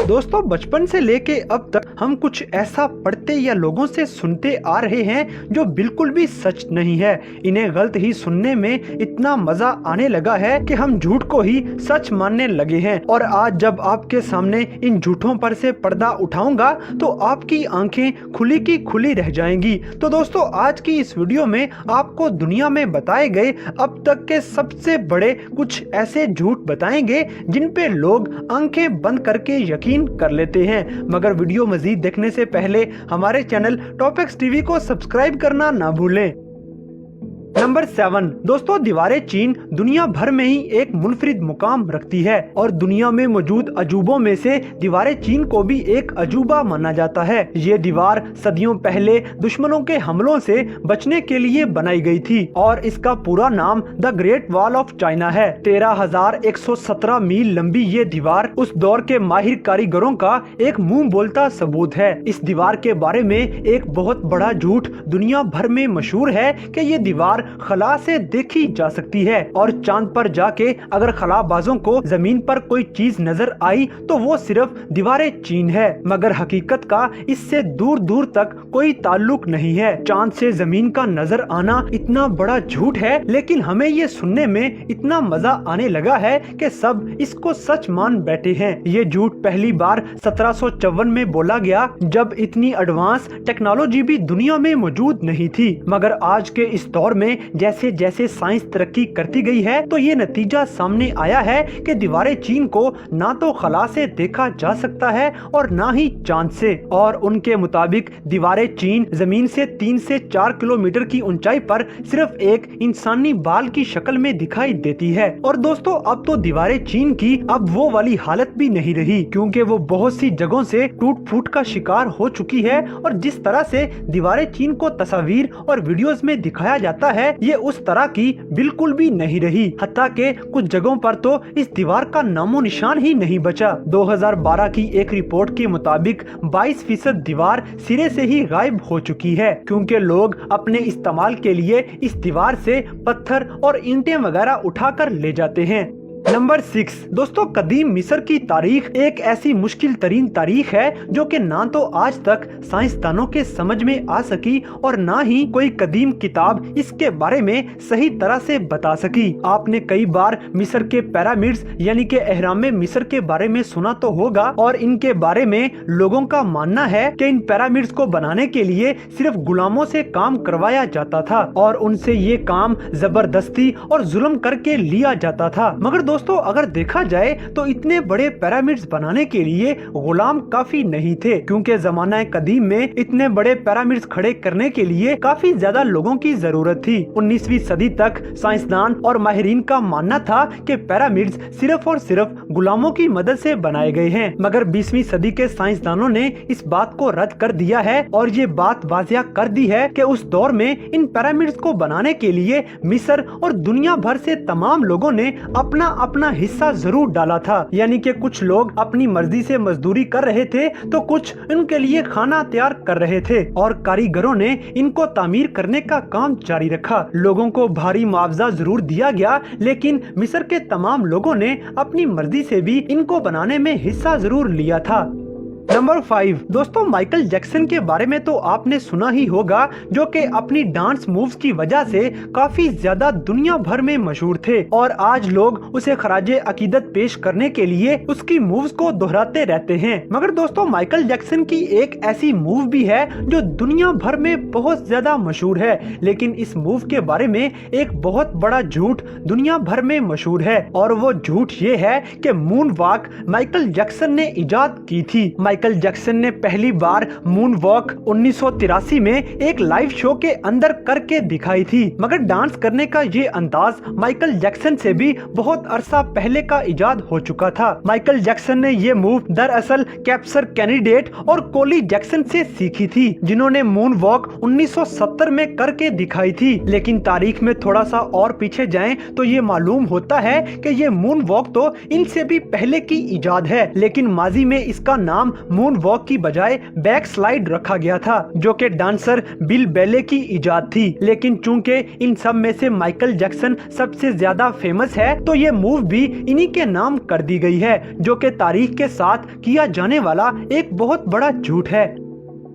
दोस्तों बचपन से लेके अब तक हम कुछ ऐसा पढ़ते या लोगों से सुनते आ रहे हैं जो बिल्कुल भी सच नहीं है। इन्हें गलत ही सुनने में इतना मजा आने लगा है कि हम झूठ को ही सच मानने लगे हैं। और आज जब आपके सामने इन झूठों पर से पर्दा उठाऊंगा तो आपकी आंखें खुली की खुली रह जाएंगी। तो दोस्तों आज की इस वीडियो में आपको दुनिया में बताए गए अब तक के सबसे बड़े कुछ ऐसे झूठ बताएंगे जिन पे लोग आंखें बंद करके यकीन कर लेते हैं। मगर वीडियो मजीद देखने से पहले हमारे चैनल टॉपिक्स टीवी को सब्सक्राइब करना ना भूलें। नंबर 7 दोस्तों, दीवारें चीन दुनिया भर में ही एक मुनफरिद मुकाम रखती है और दुनिया में मौजूद अजूबों में से दीवारें चीन को भी एक अजूबा माना जाता है। ये दीवार सदियों पहले दुश्मनों के हमलों से बचने के लिए बनाई गई थी और इसका पूरा नाम the great wall of China है। 13,117 मील लंबी ये दीवार उस दौर के माहिर कारीगरों का एक मुंह बोलता सबूत है। इस दीवार के बारे में एक बहुत बड़ा झूठ दुनिया भर में मशहूर है कि ये दीवार खला से देखी जा सकती है और चांद पर जाके अगर खलाबाजों को जमीन पर कोई चीज नजर आई तो वो सिर्फ दीवारें चीन है। मगर हकीकत का इससे दूर दूर तक कोई ताल्लुक नहीं है। चांद से जमीन का नजर आना इतना बड़ा झूठ है, लेकिन हमें ये सुनने में इतना मजा आने लगा है कि सब इसको सच मान बैठे हैं। ये झूठ पहली बार 1754 में बोला गया जब इतनी एडवांस टेक्नोलॉजी भी दुनिया में मौजूद नहीं थी। मगर आज के इस दौर में जैसे जैसे साइंस तरक्की करती गई है तो ये नतीजा सामने आया है कि दीवारें चीन को ना तो खला से देखा जा सकता है और ना ही चांद से। और उनके मुताबिक दीवारें चीन जमीन से 3 से 4 किलोमीटर की ऊंचाई पर सिर्फ एक इंसानी बाल की शक्ल में दिखाई देती है। और दोस्तों अब तो दीवारें चीन की अब वो वाली हालत भी नहीं रही, क्योंकि वो बहुत सी जगहों से टूट फूट का शिकार हो चुकी है। और जिस तरह से दीवारें चीन को तस्वीर और वीडियोस में दिखाया जाता है ये उस तरह की बिल्कुल भी नहीं रही। हत्ता के कुछ जगहों पर तो इस दीवार का नामो निशान ही नहीं बचा। 2012 की एक रिपोर्ट के मुताबिक 22% दीवार सिरे से ही गायब हो चुकी है, क्योंकि लोग अपने इस्तेमाल के लिए इस दीवार से पत्थर और ईंटें वगैरह उठाकर ले जाते हैं। नंबर 6 दोस्तों, कदीम मिस्र की तारीख एक ऐसी मुश्किल तरीन तारीख है जो कि ना तो आज तक साइंसदानों के समझ में आ सकी और ना ही कोई कदीम किताब इसके बारे में सही तरह से बता सकी। आपने कई बार मिस्र के पिरामिड्स यानी कि एहराम मिस्र के बारे में सुना तो होगा और इनके बारे में लोगों का मानना है कि इन पिरामिड्स को बनाने के लिए सिर्फ गुलामों से काम करवाया जाता था और उनसे ये काम जबरदस्ती और जुल्म करके लिया जाता था। मगर दोस्तों अगर देखा जाए तो इतने बड़े पिरामिड्स बनाने के लिए गुलाम काफी नहीं थे, क्योंकि जमाना कदीम में इतने बड़े पिरामिड्स खड़े करने के लिए काफी ज्यादा लोगों की जरूरत थी। 19वीं सदी तक साइंसदान और माहिरीन का मानना था कि पिरामिड्स सिर्फ और सिर्फ गुलामों की मदद से बनाए गए हैं। मगर 20वीं सदी के साइंसदानों ने इस बात को रद्द कर दिया है और ये बात वाजिया कर दी है कि उस दौर में इन पिरामिड्स को बनाने के लिए मिस्र और दुनिया भर से तमाम लोगों ने अपना हिस्सा जरूर डाला था। यानी कि कुछ लोग अपनी मर्जी से मजदूरी कर रहे थे तो कुछ इनके लिए खाना तैयार कर रहे थे और कारीगरों ने इनको तामीर करने का काम जारी रखा। लोगों को भारी मुआवजा जरूर दिया गया, लेकिन मिस्र के तमाम लोगों ने अपनी मर्जी से भी इनको बनाने में हिस्सा जरूर लिया था। नंबर 5 दोस्तों, माइकल जैक्सन के बारे में तो आपने सुना ही होगा, जो कि अपनी डांस मूव्स की वजह से काफी ज्यादा दुनिया भर में मशहूर थे और आज लोग उसे खराजे अकीदत पेश करने के लिए उसकी मूव्स को दोहराते रहते हैं। मगर दोस्तों माइकल जैक्सन की एक ऐसी मूव भी है जो दुनिया भर में बहुत ज्यादा मशहूर है, लेकिन इस मूव के बारे में एक बहुत बड़ा झूठ दुनिया भर में मशहूर है और वो झूठ ये है कि मून वॉक माइकल जैक्सन ने इजाद की थी। माइकल जैक्सन ने पहली बार मून वॉक 1983 में एक लाइव शो के अंदर करके दिखाई थी। मगर डांस करने का ये अंदाज माइकल जैक्सन से भी बहुत अरसा पहले का इजाद हो चुका था। माइकल जैक्सन ने ये मूव दरअसल कैप्चर कैंडिडेट और कोली जैक्सन से सीखी थी, जिन्होंने मून वॉक 1970 में करके दिखाई थी। लेकिन तारीख में थोड़ा सा और पीछे जाएं तो ये मालूम होता है कि ये मून वॉक तो इनसे भी पहले की इजाद है, लेकिन माजी में इसका नाम मून वॉक की बजाय बैक स्लाइड रखा गया था, जो कि डांसर बिल बेले की इजाद थी। लेकिन चूंकि इन सब में से माइकल जैक्सन सबसे ज्यादा फेमस है, तो ये मूव भी इन्हीं के नाम कर दी गई है, जो कि तारीख के साथ किया जाने वाला एक बहुत बड़ा झूठ है।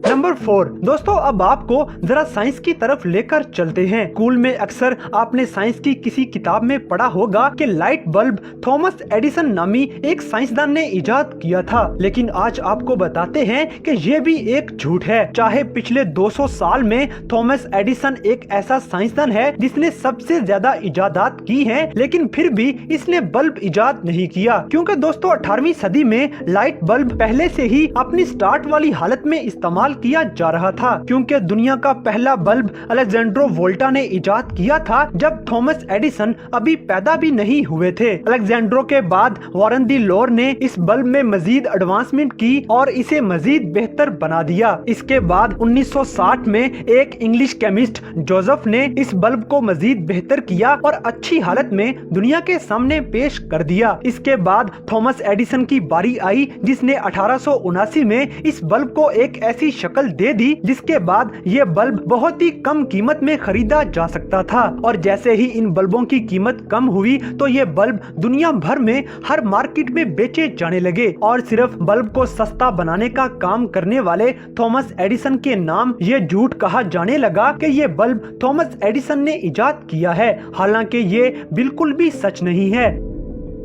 नंबर 4 दोस्तों, अब आपको जरा साइंस की तरफ लेकर चलते हैं। स्कूल में अक्सर आपने साइंस की किसी किताब में पढ़ा होगा कि लाइट बल्ब थॉमस एडिसन नामी एक साइंसदान ने इजाद किया था, लेकिन आज आपको बताते हैं कि ये भी एक झूठ है। चाहे पिछले 200 साल में थॉमस एडिसन एक ऐसा साइंसदान है जिसने सबसे ज्यादा इजादात की हैं, लेकिन फिर भी इसने बल्ब इजाद नहीं किया, क्योंकि दोस्तों 18वीं सदी में लाइट बल्ब पहले से ही अपनी स्टार्ट वाली हालत में इस्तेमाल किया जा रहा था, क्योंकि दुनिया का पहला बल्ब अलेक्जेंड्रो वोल्टा ने इजाद किया था जब थॉमस एडिसन अभी पैदा भी नहीं हुए थे। अलेक्जेंड्रो के बाद वारन दी लोर ने इस बल्ब में मजीद एडवांसमेंट की और इसे मजीद बेहतर बना दिया। इसके बाद 1960 में एक इंग्लिश केमिस्ट जोसेफ ने इस बल्ब को मजीद बेहतर किया और अच्छी हालत में दुनिया के सामने पेश कर दिया। इसके बाद थॉमस एडिसन की बारी आई, जिसने 1879 में इस बल्ब को एक ऐसी शक्ल दे दी जिसके बाद ये बल्ब बहुत ही कम कीमत में खरीदा जा सकता था। और जैसे ही इन बल्बों की कीमत कम हुई तो ये बल्ब दुनिया भर में हर मार्केट में बेचे जाने लगे, और सिर्फ बल्ब को सस्ता बनाने का काम करने वाले थॉमस एडिसन के नाम ये झूठ कहा जाने लगा कि ये बल्ब थॉमस एडिसन ने इजाद किया है, हालांकि ये बिल्कुल भी सच नहीं है।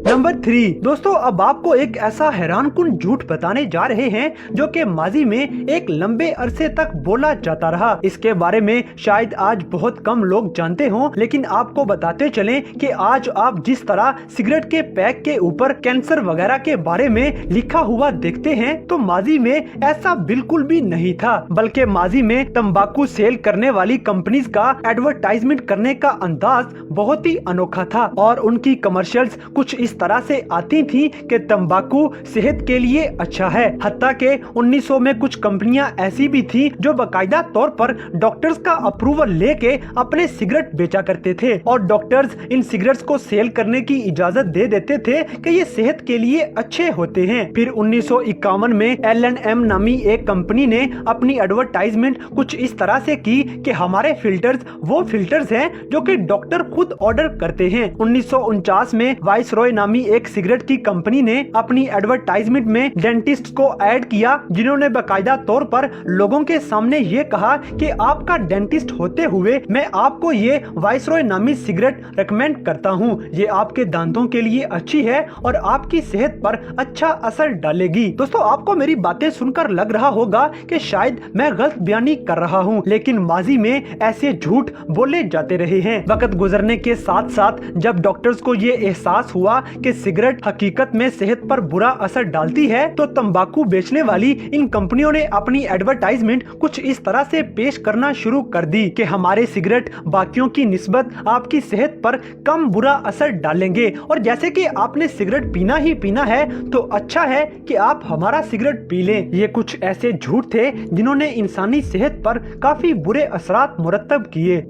नंबर 3 दोस्तों, अब आपको एक ऐसा हैरानकुन झूठ बताने जा रहे हैं जो कि माजी में एक लंबे अरसे तक बोला जाता रहा। इसके बारे में शायद आज बहुत कम लोग जानते हों, लेकिन आपको बताते चलें कि आज आप जिस तरह सिगरेट के पैक के ऊपर कैंसर वगैरह के बारे में लिखा हुआ देखते हैं, तो माजी में ऐसा बिल्कुल भी नहीं था, बल्कि माजी में तंबाकू सेल करने वाली कंपनीज का एडवर्टाइजमेंट करने का अंदाज बहुत ही अनोखा था, और उनकी कमर्शियल्स कुछ इस तरह से आती थी कि तंबाकू सेहत के लिए अच्छा है। हत्ता के 1900 में कुछ कंपनियां ऐसी भी थी जो बाकायदा तौर पर डॉक्टर्स का अप्रूवल लेके अपने सिगरेट बेचा करते थे, और डॉक्टर्स इन सिगरेट्स को सेल करने की इजाजत दे देते थे कि ये सेहत के लिए अच्छे होते हैं। फिर 1951 में L&M नामी एक कंपनी ने अपनी एडवर्टाइजमेंट कुछ इस तरह से की कि हमारे फिल्टर्स वो फिल्टर्स हैं जो कि डॉक्टर खुद ऑर्डर करते हैं। 1949 में वाइसरॉय नामी एक सिगरेट की कंपनी ने अपनी एडवर्टाइजमेंट में डेंटिस्ट को ऐड किया, जिन्होंने बाकायदा तौर पर लोगों के सामने ये कहा कि आपका डेंटिस्ट होते हुए मैं आपको ये वाइसरॉय नामी सिगरेट रेकमेंड करता हूँ, ये आपके दांतों के लिए अच्छी है और आपकी सेहत पर अच्छा असर डालेगी। दोस्तों, आपको मेरी बातें सुनकर लग रहा होगा कि शायद मैं गलत बयानी कर रहा हूँ, लेकिन माजी में ऐसे झूठ बोले जाते रहे हैं। वक्त गुजरने के साथ साथ जब डॉक्टर्स को ये एहसास हुआ कि सिगरेट हकीकत में सेहत पर बुरा असर डालती है, तो तंबाकू बेचने वाली इन कंपनियों ने अपनी एडवर्टाइजमेंट कुछ इस तरह से पेश करना शुरू कर दी कि हमारे सिगरेट बाकियों की निस्बत आपकी सेहत पर कम बुरा असर डालेंगे, और जैसे कि आपने सिगरेट पीना ही पीना है तो अच्छा है कि आप हमारा सिगरेट पी लें। ये कुछ ऐसे झूठ थे जिन्होंने इंसानी सेहत पर काफी बुरे असरात मुरतब किए।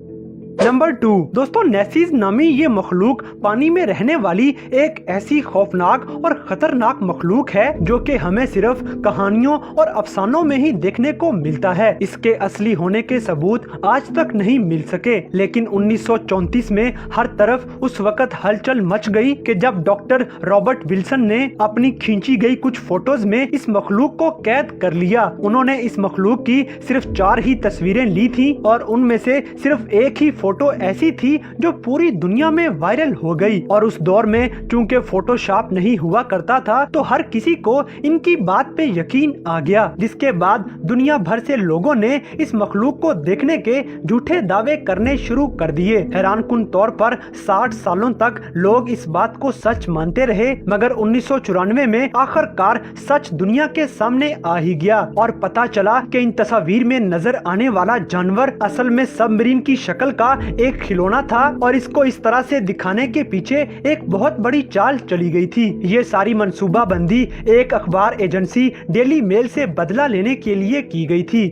नंबर 2 दोस्तों, नेसीज नामी ये मखलूक पानी में रहने वाली एक ऐसी खौफनाक और खतरनाक मखलूक है जो कि हमें सिर्फ कहानियों और अफसानों में ही देखने को मिलता है। इसके असली होने के सबूत आज तक नहीं मिल सके, लेकिन 1934 में हर तरफ उस वक्त हलचल मच गई कि जब डॉक्टर रॉबर्ट विल्सन ने अपनी खींची गई कुछ फोटोज में इस मखलूक को कैद कर लिया। उन्होंने इस मखलूक की सिर्फ 4 ही तस्वीरें ली थी, और उनमें से सिर्फ एक ही फोटो ऐसी थी जो पूरी दुनिया में वायरल हो गई। और उस दौर में चूंकि फोटोशॉप नहीं हुआ करता था, तो हर किसी को इनकी बात पे यकीन आ गया, जिसके बाद दुनिया भर से लोगों ने इस मखलूक को देखने के झूठे दावे करने शुरू कर दिए। हैरानकुन तौर पर 60 सालों तक लोग इस बात को सच मानते रहे, मगर 1994 में आखिरकार सच दुनिया के सामने आ ही गया, और पता चला कि इन तस्वीर में नजर आने वाला जानवर असल में सबमरीन की शक्ल का एक खिलौना था, और इसको इस तरह से दिखाने के पीछे एक बहुत बड़ी चाल चली गई थी। ये सारी मंसूबाबंदी एक अखबार एजेंसी डेली मेल से बदला लेने के लिए की गई थी।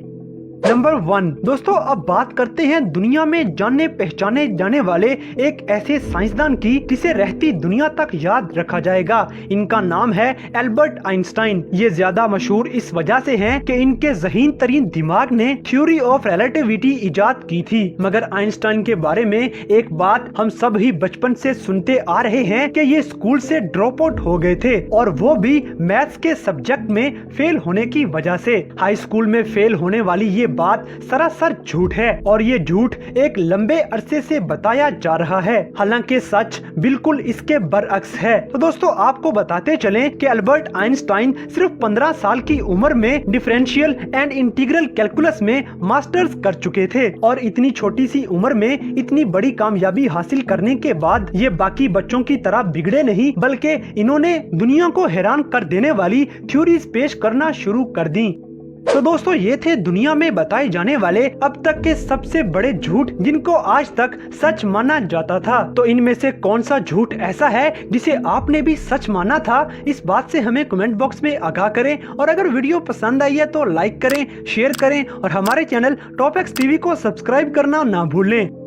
नंबर 1 दोस्तों, अब बात करते हैं दुनिया में जाने पहचाने जाने वाले एक ऐसे साइंसदान की जिसे रहती दुनिया तक याद रखा जाएगा। इनका नाम है एल्बर्ट आइंस्टाइन। ये ज्यादा मशहूर इस वजह से हैं कि इनके ज़हीन तरीन दिमाग ने थ्योरी ऑफ रिलेटिविटी इजाद की थी। मगर आइंस्टाइन के बारे में एक बात हम सब ही बचपन से सुनते आ रहे हैं कि ये स्कूल से ड्रॉप आउट हो गए थे, और वो भी मैथ्स के सब्जेक्ट में फेल होने की वजह से। हाई स्कूल में फेल होने वाली ये बात सरासर झूठ है, और ये झूठ एक लंबे अरसे से बताया जा रहा है। हालांकि सच बिल्कुल इसके बरअक्स है। तो दोस्तों, आपको बताते चलें कि अल्बर्ट आइंस्टाइन सिर्फ 15 साल की उम्र में डिफरेंशियल एंड इंटीग्रल कैलकुलस में मास्टर्स कर चुके थे, और इतनी छोटी सी उम्र में इतनी बड़ी कामयाबी हासिल करने के बाद ये बाकी बच्चों की तरह बिगड़े नहीं, बल्कि इन्होंने दुनिया को हैरान कर देने वाली थ्योरीज पेश करना शुरू कर दी। तो दोस्तों, ये थे दुनिया में बताए जाने वाले अब तक के सबसे बड़े झूठ जिनको आज तक सच माना जाता था। तो इनमें से कौन सा झूठ ऐसा है जिसे आपने भी सच माना था? इस बात से हमें कमेंट बॉक्स में आगाह करें, और अगर वीडियो पसंद आई है तो लाइक करें, शेयर करें, और हमारे चैनल टॉप एक्स टीवी को सब्सक्राइब करना ना भूलें।